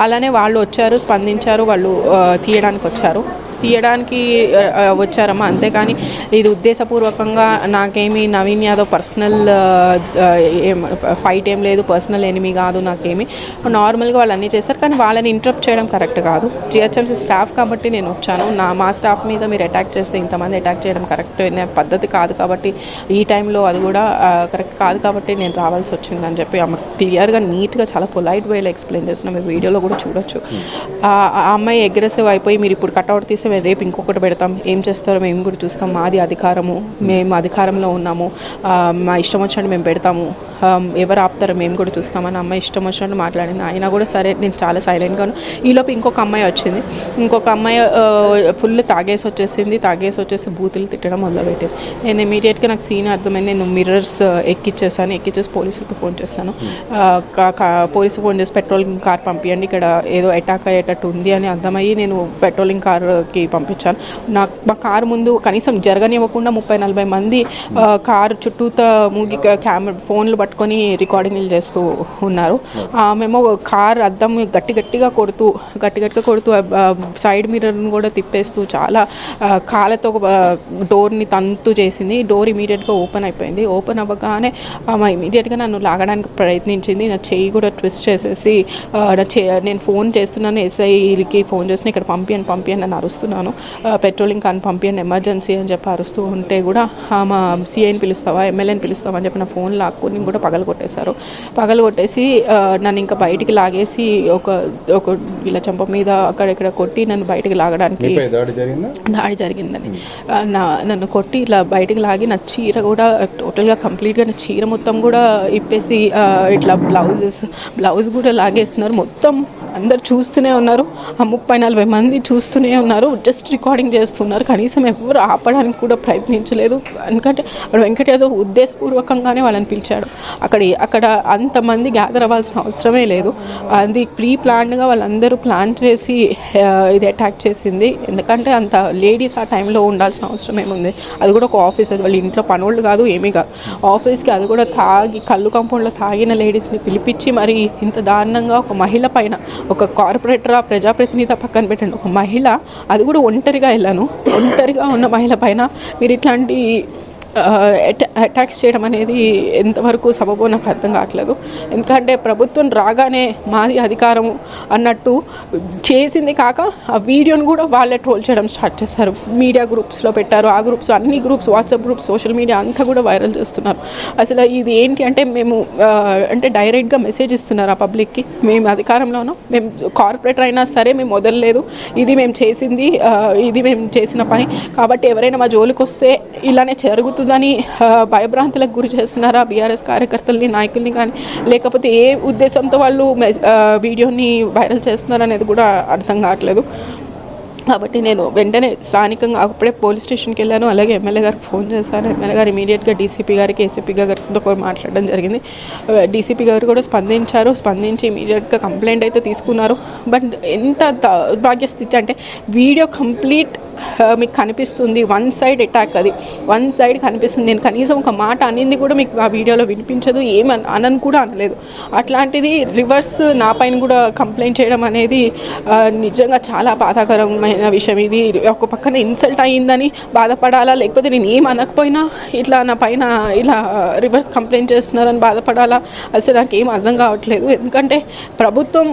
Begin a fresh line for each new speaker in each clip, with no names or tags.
అలానే వాళ్ళు వచ్చారు, స్పందించారు, వాళ్ళు తీయడానికి వచ్చారమ్మా. అంతేకాని ఇది ఉద్దేశపూర్వకంగా నాకేమి నవీన్ యాదవ్ పర్సనల్ ఫైట్ ఏం లేదు, పర్సనల్ ఎనిమీ కాదు, నాకేమి నార్మల్గా వాళ్ళు అన్నీ చేస్తారు. కానీ వాళ్ళని ఇంటరప్ట్ చేయడం కరెక్ట్ కాదు. జిహెచ్ఎంసీ స్టాఫ్ కాబట్టి నేను వచ్చాను. మా స్టాఫ్ మీద మీరు అటాక్ చేస్తే ఇంతమంది అటాక్ చేయడం కరెక్ట్ పద్ధతి కాదు. కాబట్టి ఈ టైంలో అది కూడా కరెక్ట్ కాదు కాబట్టి నేను రావాల్సి వచ్చిందని చెప్పి ఆమె క్లియర్గా నీట్గా చాలా పొలైట్ వేలో ఎక్స్ప్లెయిన్ చేస్తున్నాం. మీరు వీడియోలో కూడా చూడొచ్చు. ఆ అమ్మాయి అగ్రెసివ్ అయిపోయి మీరు ఇప్పుడు కట్అవుట్ తీస్తే రేపు ఇంకొకటి పెడతాం, ఏం చేస్తారో మేము కూడా చూస్తాం, మాది అధికారము, మేము అధికారంలో ఉన్నాము, మా ఇష్టం వచ్చినట్టు మేము పెడతాము, ఎవరు ఆపుతారో మేము కూడా చూస్తామని అమ్మాయి ఇష్టం వచ్చినట్టు మాట్లాడింది. అయినా కూడా సరే నేను చాలా సైలెంట్గా ఉన్నాను. ఈలోపు ఇంకొక అమ్మాయి వచ్చింది. ఇంకొక అమ్మాయి ఫుల్ తాగేసి వచ్చేసి బూతులు తిట్టడం మొదలుపెట్టింది. నేను ఇమీడియట్గా నాకు సీన్ అర్థమైంది. నేను మిర్రర్స్ ఎక్కిచ్చేసి పోలీసులకు ఫోన్ చేస్తాను. పోలీసు ఫోన్ చేసి పెట్రోలింగ్ కార్ పంపించండి, ఇక్కడ ఏదో అటాక్ అయ్యేటట్టు ఉంది అని అర్థమయ్యి నేను పెట్రోలింగ్ కార్కి పంపించాను. మా కారు ముందు కనీసం జరగనివ్వకుండా 30-40 మంది కారు చుట్టూతో మూగి ఫోన్లు పట్టుకొని రికార్డింగ్లు చేస్తూ ఉన్నారు. మేము కారు అద్దం గట్టిగా కొడుతూ సైడ్ మిర్రర్ని కూడా తిప్పేస్తూ చాలా కాళ్ళతో డోర్ని తంతు చేసింది. డోర్ ఇమీడియట్గా ఓపెన్ అయిపోయింది. ఓపెన్ అవ్వగానే ఇమీడియట్గా నన్ను లాగడానికి ప్రయత్నించింది. నా చెయ్యి కూడా ట్విస్ట్ చేసేసి నేను ఫోన్ చేస్తున్నాను, ఎస్ఐకి ఫోన్ చేస్తున్నా, ఇక్కడ పంపియండి అని అరుస్తున్నాను. పెట్రోలింగ్ కానీ పంపియండి, ఎమర్జెన్సీ అని చెప్పి అరుస్తూ ఉంటే కూడా మా సిఐని పిలుస్తావా, ఎమ్మెల్యేని పిలుస్తావా అని చెప్పి నా ఫోన్ లాక్కొని కూడా పగలగొట్టేసి నన్ను ఇంకా బయటికి లాగేసి ఒక ఇలా చెంప మీద అక్కడెక్కడ కొట్టి నన్ను బయటికి లాగడానికి దాడి జరిగిందని నన్ను కొట్టి ఇలా బయటికి లాగి నా చీర కూడా టోటల్గా కంప్లీట్గా నా చీర మొత్తం కూడా ఇప్పేసి ఇట్లా బ్లౌజ్ కూడా లాగేస్తున్నారు. మొత్తం అందరు చూస్తూనే ఉన్నారు. ఆ 30-40 మంది చూస్తూనే ఉన్నారు. జస్ట్ రికార్డింగ్ చేస్తున్నారు. కనీసం ఎవరు ఆపడానికి కూడా ప్రయత్నించలేదు. ఎందుకంటే వెంకట్ యాదవ్ ఉద్దేశపూర్వకంగానే వాళ్ళని పిలిచాడు. అక్కడ అంతమంది గ్యాదర్ అవ్వాల్సిన అవసరమే లేదు. అది ప్రీ ప్లాన్డ్గా వాళ్ళందరూ ప్లాన్ చేసి ఇది అటాక్ చేసింది. ఎందుకంటే అంత లేడీస్ ఆ టైంలో ఉండాల్సిన అవసరం ఏముంది? అది కూడా ఒక ఆఫీస్, అది వాళ్ళ ఇంట్లో పనోళ్ళు కాదు, ఏమీ కాదు, ఆఫీస్కి. అది కూడా కళ్ళు కంపౌండ్లో తాగిన లేడీస్ని పిలిపించి మరి ఇంత దారుణంగా ఒక మహిళ పైన, ఒక కార్పొరేటరా ప్రజాప్రతినిధి పక్కన పెట్టండి, ఒక మహిళ, అది కూడా ఒంటరిగా ఉన్న మహిళ పైన మీరు ఇట్లాంటి అటాక్స్ చేయడం అనేది ఎంతవరకు సబబో నాకు అర్థం కావట్లేదు. ఎందుకంటే ప్రభుత్వం రాగానే మాది అధికారము అన్నట్టు చేసింది కాక ఆ వీడియోని కూడా వాళ్ళే ట్రోల్ చేయడం స్టార్ట్ చేశారు. మీడియా గ్రూప్స్లో పెట్టారు. ఆ గ్రూప్స్, అన్ని groups, WhatsApp groups, social media అంతా కూడా వైరల్ చేస్తున్నారు. అసలు ఇది ఏంటి అంటే మేము అంటే డైరెక్ట్గా మెసేజ్ ఇస్తున్నారు ఆ పబ్లిక్కి, మేము అధికారంలో ఉన్నాం, మేము కార్పొరేటర్ అయినా సరే మేము వదలలేదు, ఇది మేము చేసిన పని కాబట్టి ఎవరైనా మా జోలికి వస్తే ఇలానే జరుగుతుందని భయభ్రాంతులకు గురి చేస్తున్నారా బీఆర్ఎస్ కార్యకర్తల్ని, నాయకుల్ని కానీ, లేకపోతే ఏ ఉద్దేశంతో వాళ్ళు వీడియోని వైరల్ చేస్తున్నారు అనేది కూడా అర్థం కావట్లేదు. కాబట్టి నేను వెంటనే స్థానికంగా అప్పుడే పోలీస్ స్టేషన్కి వెళ్ళాను. అలాగే ఎమ్మెల్యే గారికి ఫోన్ చేశాను. ఎమ్మెల్యే గారు ఇమీడియట్గా డీసీపీ గారికి, ఏసీపీ గారితో కూడా మాట్లాడడం జరిగింది. డీసీపీ గారు కూడా స్పందించి ఇమీడియట్గా కంప్లైంట్ అయితే తీసుకున్నారు. బట్ ఎంత దౌర్భాగ్య స్థితి అంటే వీడియో కంప్లీట్ మీకు కనిపిస్తుంది, వన్ సైడ్ అటాక్, అది వన్ సైడ్ కనిపిస్తుంది. నేను కనీసం ఒక మాట అనింది కూడా మీకు ఆ వీడియోలో వినిపించదు, అనను కూడా అనలేదు. అట్లాంటిది రివర్స్ నా పైన కూడా కంప్లైంట్ చేయడం అనేది నిజంగా చాలా బాధాకరమైన విషయం. ఇది ఒక పక్కన ఇన్సల్ట్ అయ్యిందని బాధపడాలా, లేకపోతే నేను ఏం అనకపోయినా ఇట్లా నా పైన ఇలా రివర్స్ కంప్లైంట్ చేస్తున్నారని బాధపడాలా, అసలు నాకేం అర్థం కావట్లేదు. ఎందుకంటే ప్రభుత్వం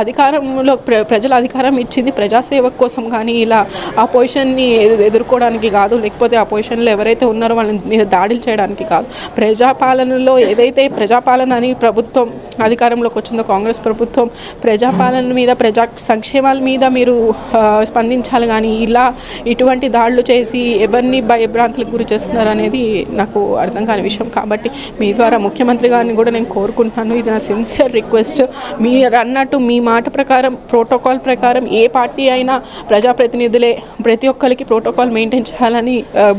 అధికారంలో ప్రజల అధికారం ఇచ్చింది ప్రజాసేవ కోసం, కానీ ఇలా పొజిషన్ని ఎదుర్కోవడానికి కాదు, లేకపోతే ఆ పొజిషన్లో ఎవరైతే ఉన్నారో వాళ్ళ మీద దాడులు చేయడానికి కాదు. ప్రజాపాలనలో ఏదైతే ప్రజాపాలన అని ప్రభుత్వం అధికారంలోకి వచ్చిందో కాంగ్రెస్ ప్రభుత్వం, ప్రజాపాలన మీద, ప్రజా సంక్షేమాల మీద మీరు స్పందించాలి, కానీ ఇలా ఇటువంటి దాడులు చేసి ఎవరిని భయభ్రాంతులకు గురి చేస్తున్నారు అనేది నాకు అర్థం కాని విషయం. కాబట్టి మీ ద్వారా ముఖ్యమంత్రి గారిని కూడా నేను కోరుకుంటున్నాను, ఇది నా సిన్సియర్ రిక్వెస్ట్. మీరు అన్నట్టు మీ మాట ప్రకారం, ప్రోటోకాల్ ప్రకారం ఏ పార్టీ అయినా ప్రజాప్రతినిధులే ప్రతి ఒక్కరికి ప్రోటోకాల్ మెయింటైన్ చేయాలని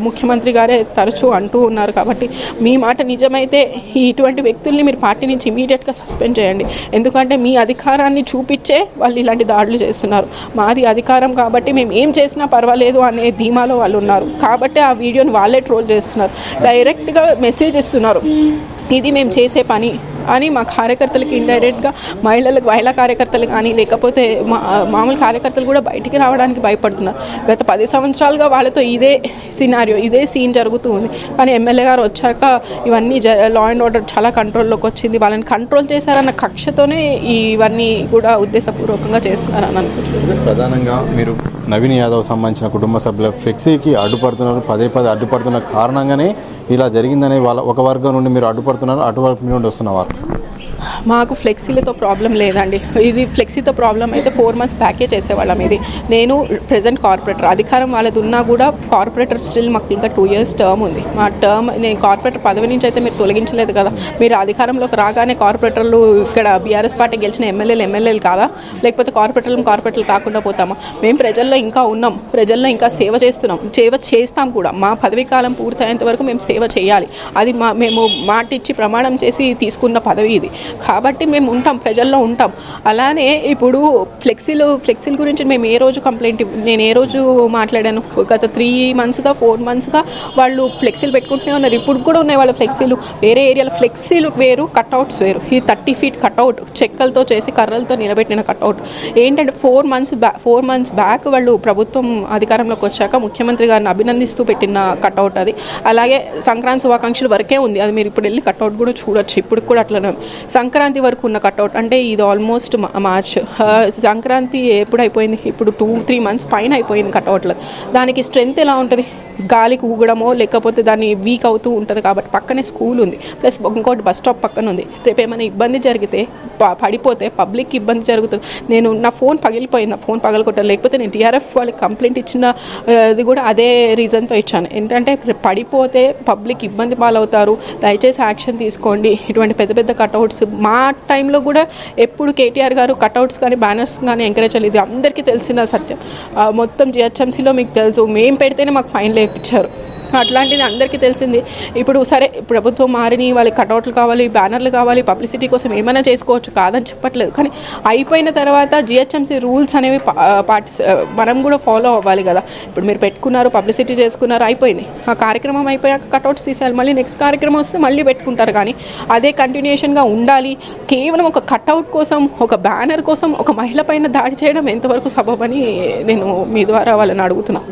ముఖ్యమంత్రి గారే తరచూ అంటూ ఉన్నారు. కాబట్టి మీ మాట నిజమైతే ఇటువంటి వ్యక్తుల్ని మీరు పార్టీ నుంచి ఇమీడియట్గా సస్పెండ్ చేయండి. ఎందుకంటే మీ అధికారాన్ని చూపించే వాళ్ళు ఇలాంటి దాడులు చేస్తున్నారు. మాది అధికారం కాబట్టి మేము ఏం చేసినా పర్వాలేదు అనే ధీమాలో వాళ్ళు ఉన్నారు. కాబట్టి ఆ వీడియోని వాళ్ళే ట్రోల్ చేస్తున్నారు, డైరెక్ట్గా మెసేజ్ ఇస్తున్నారు, ఇది మేము చేసే పని, అని మా కార్యకర్తలకి ఇండైరెక్ట్గా మహిళా కార్యకర్తలు కానీ లేకపోతే మామూలు కార్యకర్తలు కూడా బయటికి రావడానికి భయపడుతున్నారు. గత 10 సంవత్సరాలుగా వాళ్ళతో ఇదే సినారియో, ఇదే సీన్ జరుగుతూ ఉంది. కానీ ఎమ్మెల్యే గారు వచ్చాక ఇవన్నీ లా అండ్ ఆర్డర్ చాలా కంట్రోల్లోకి వచ్చింది. వాళ్ళని కంట్రోల్ చేశారన్న కక్షతోనే ఇవన్నీ కూడా ఉద్దేశపూర్వకంగా చేస్తున్నారని అనుకుంటున్నాను.
ప్రధానంగా మీరు నవీన్ యాదవ్ సంబంధించిన కుటుంబ సభ్యుల ఫ్లెక్సీకి అడ్డుపడుతున్నారు, పదే అడ్డుపడుతున్న కారణంగానే ఇలా జరిగిందనే వాళ్ళ ఒక వర్గం నుండి మీరు అడ్డుపడుతున్నారు, అటువైపు నుండి వస్తున్న వార్త.
మాకు ఫ్లెక్సీలతో ప్రాబ్లం లేదండి. ఇది ఫ్లెక్సీతో ప్రాబ్లం అయితే 4 months బ్యాకే చేసేవాళ్ళం. ఇది నేను ప్రెజెంట్ కార్పొరేటర్, అధికారం వాళ్ళది ఉన్నా కూడా కార్పొరేటర్ స్టిల్ మాకు ఇంకా 2 years టర్మ్ ఉంది. మా టర్మ్ నేను కార్పొరేటర్ పదవి నుంచి అయితే మీరు తొలగించలేదు కదా. మీరు అధికారంలోకి రాగానే కార్పొరేటర్లు ఇక్కడ బీఆర్ఎస్ పార్టీ గెలిచిన ఎమ్మెల్యేలు కాదా? లేకపోతే కార్పొరేటర్లు కాకుండా పోతామా? మేము ప్రజల్లో ఇంకా ఉన్నాం, ప్రజల్లో ఇంకా సేవ చేస్తాం కూడా. మా పదవీ కాలం పూర్తయ్యేంత వరకు మేము సేవ చేయాలి. అది మేము మాట ఇచ్చి ప్రమాణం చేసి తీసుకున్న పదవి ఇది. కాబట్టి మేము ఉంటాం, ప్రజల్లో ఉంటాం. అలానే ఇప్పుడు ఫ్లెక్సీల గురించి మేము నేను ఏ రోజు మాట్లాడాను? గత 3 monthsగా 4 monthsగా వాళ్ళు ఫ్లెక్సీలు పెట్టుకుంటూనే ఉన్నారు. ఇప్పుడు కూడా ఉన్నాయి వాళ్ళ ఫ్లెక్సీలు. వేరే ఏరియాలో ఫ్లెక్సీలు వేరు, కట్అవుట్స్ వేరు. ఈ 30 feet కట్అవుట్ చెక్కలతో చేసి కర్రలతో నిలబెట్టిన కట్అవుట్ ఏంటంటే 4 months బ్యాక్ వాళ్ళు ప్రభుత్వం అధికారంలోకి వచ్చాక ముఖ్యమంత్రి గారిని అభినందిస్తూ పెట్టిన కట్అవుట్ అది. అలాగే సంక్రాంతి శుభాకాంక్షలు వరకే ఉంది అది. మీరు ఇప్పుడు వెళ్ళి కట్అవుట్ కూడా చూడొచ్చు. ఇప్పుడు కూడా అట్లనే సంక్రాంతి వరకు ఉన్న కట్అవుట్. అంటే ఇది ఆల్మోస్ట్ మార్చ్. సంక్రాంతి ఎప్పుడు అయిపోయింది? ఇప్పుడు 2-3 months పైన అయిపోయింది కట్అవుట్లో. దానికి స్ట్రెంగ్త్ ఎలా ఉంటుంది? గాలికి ఊగడమో లేకపోతే దాన్ని వీక్ అవుతూ ఉంటుంది. కాబట్టి పక్కనే స్కూల్ ఉంది, ప్లస్ ఇంకోటి బస్ స్టాప్ పక్కన ఉంది. రేపు ఏమైనా ఇబ్బంది జరిగితే పడిపోతే పబ్లిక్కి ఇబ్బంది జరుగుతుంది. నా ఫోన్ పగిలిపోయింది, నా ఫోన్ పగలగొట్టారు. లేకపోతే నేను టీఆర్ఎఫ్ వాళ్ళకి కంప్లైంట్ ఇచ్చిన అది కూడా అదే రీజన్తో ఇచ్చాను. ఏంటంటే పడిపోతే పబ్లిక్ ఇబ్బంది పాలవుతారు, దయచేసి యాక్షన్ తీసుకోండి. ఇటువంటి పెద్ద కట్అవుట్స్ మా టైంలో కూడా ఎప్పుడు కేటీఆర్ గారు కట్అవుట్స్ కానీ బ్యానర్స్ కానీ ఎంకరేజ్ చేయలేదు. ఇది అందరికీ తెలిసిన సత్యం. మొత్తం జిహెచ్ఎంసీలో మీకు తెలుసు, మేము పెడితేనే మాకు ఫైన్ ఇప్పించారు. అట్లాంటిది అందరికీ తెలిసింది. ఇప్పుడు సరే ప్రభుత్వం మారిని, వాళ్ళకి కట్అవుట్లు కావాలి, బ్యానర్లు కావాలి, పబ్లిసిటీ కోసం ఏమైనా చేసుకోవచ్చు, కాదని చెప్పట్లేదు. కానీ అయిపోయిన తర్వాత జిహెచ్ఎంసీ రూల్స్ అనేవి మనం కూడా ఫాలో అవ్వాలి కదా. ఇప్పుడు మీరు పెట్టుకున్నారు, పబ్లిసిటీ చేసుకున్నారు, అయిపోయింది. ఆ కార్యక్రమం అయిపోయాక కట్అవుట్స్ తీసేయాలి. మళ్ళీ నెక్స్ట్ కార్యక్రమం వస్తే మళ్ళీ పెట్టుకుంటారు. కానీ అదే కంటిన్యూషన్గా ఉండాలి. కేవలం ఒక కట్అవుట్ కోసం, ఒక బ్యానర్ కోసం ఒక మహిళ పైన దాడి చేయడం ఎంతవరకు సబబని నేను మీ ద్వారా వాళ్ళని అడుగుతున్నాను.